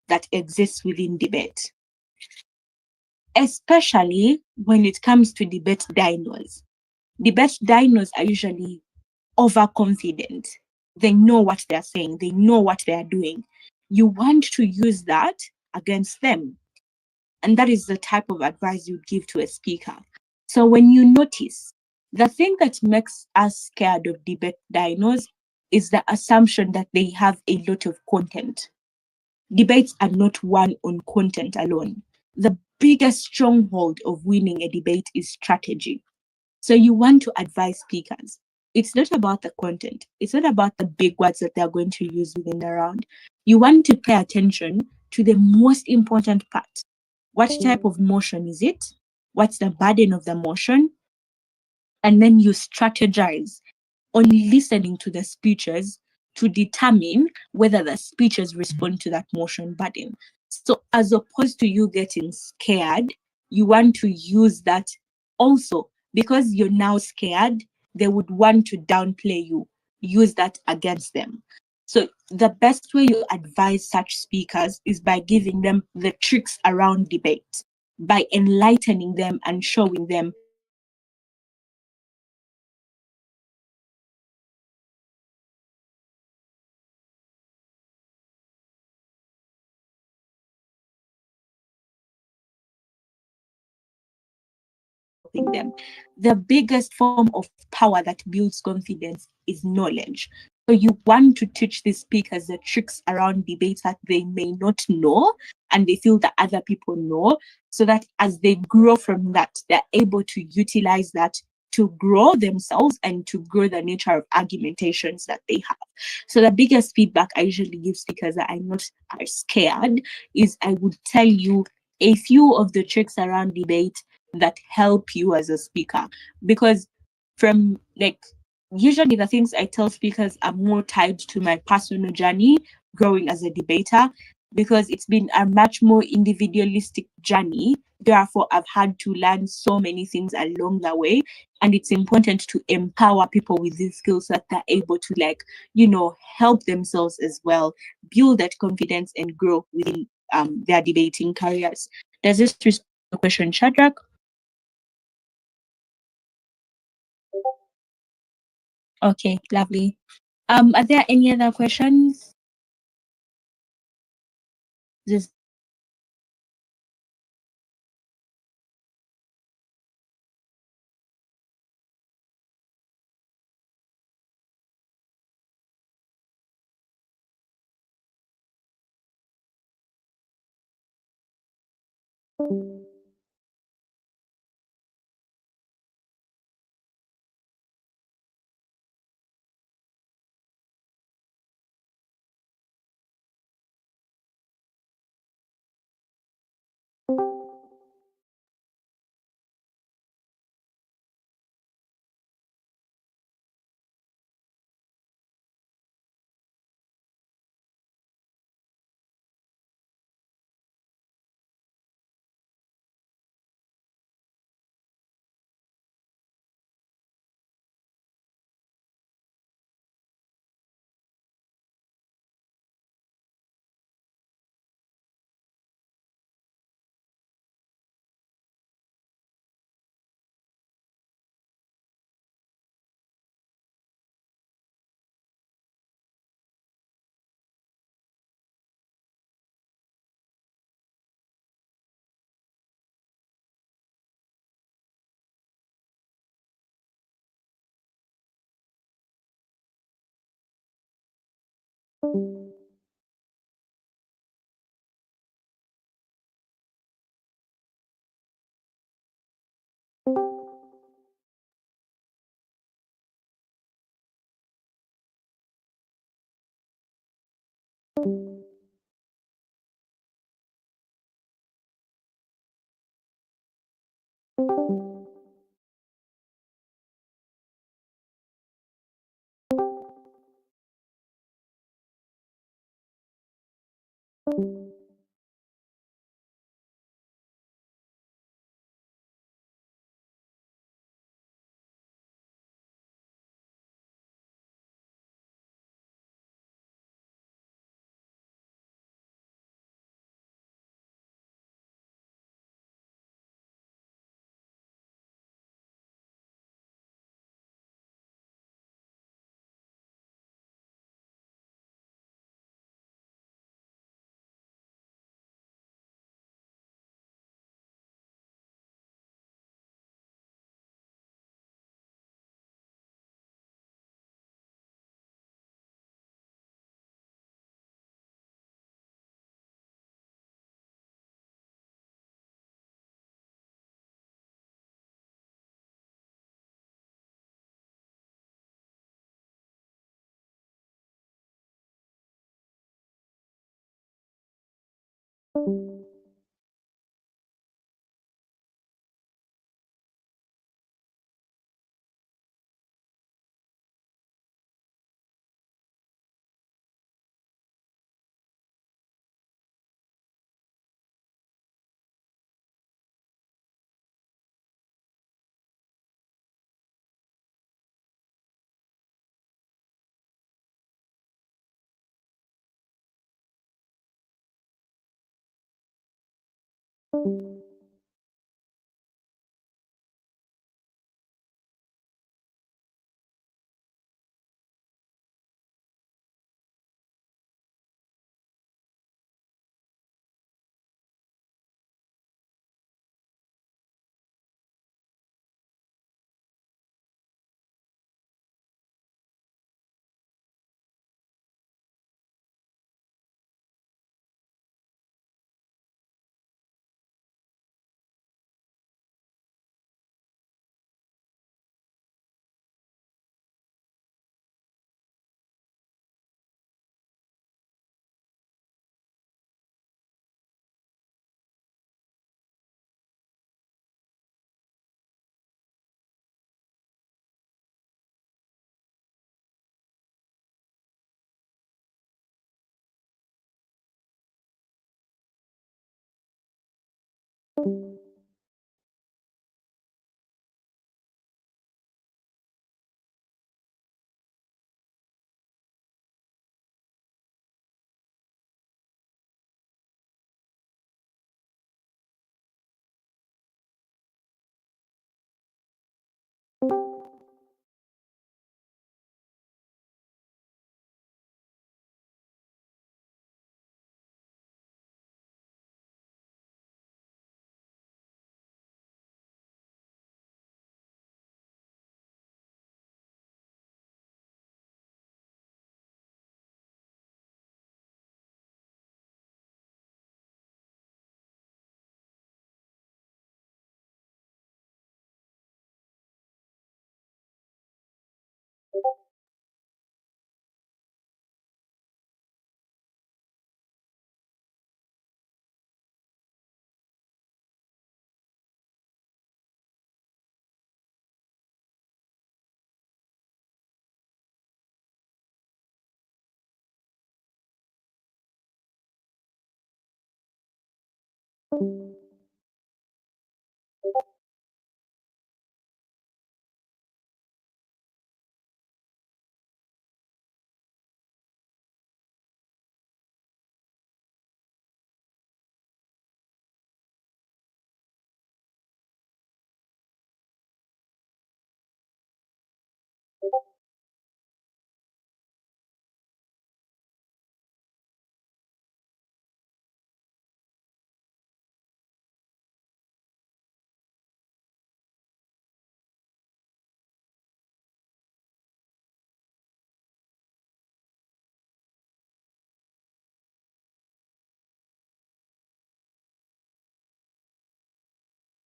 that exists within debate, especially when it comes to debate dinos. Debate dinos are usually overconfident. They know what they're saying, they know what they're doing. You want to use that against them. And that is the type of advice you'd give to a speaker. So when you notice, the thing that makes us scared of debate dinos is the assumption that they have a lot of content. Debates are not won on content alone. The biggest stronghold of winning a debate is strategy. So you want to advise speakers. It's not about the content. It's not about the big words that they're going to use within the round. You want to pay attention to the most important part. What type of motion is it? What's the burden of the motion? And then you strategize on listening to the speeches to determine whether the speeches respond to that motion burden. So as opposed to you getting scared, you want to use that also, because you're now scared, they would want to downplay you, use that against them. So the best way you advise such speakers is by giving them the tricks around debate, by enlightening them and showing them them. The biggest form of power that builds confidence is knowledge. So you want to teach the speakers the tricks around debates that they may not know and they feel that other people know, so that as they grow from that, they're able to utilize that to grow themselves and to grow the nature of argumentations that they have. So the biggest feedback I usually give speakers that are scared is I would tell you a few of the tricks around debate that help you as a speaker. Because from usually the things I tell speakers are more tied to my personal journey growing as a debater, because it's been a much more individualistic journey. Therefore, I've had to learn so many things along the way. And it's important to empower people with these skills so that they're able to, help themselves as well, build that confidence and grow within their debating careers. Does this respond to the question, Shadrach? Okay, lovely. Are there any other questions? This you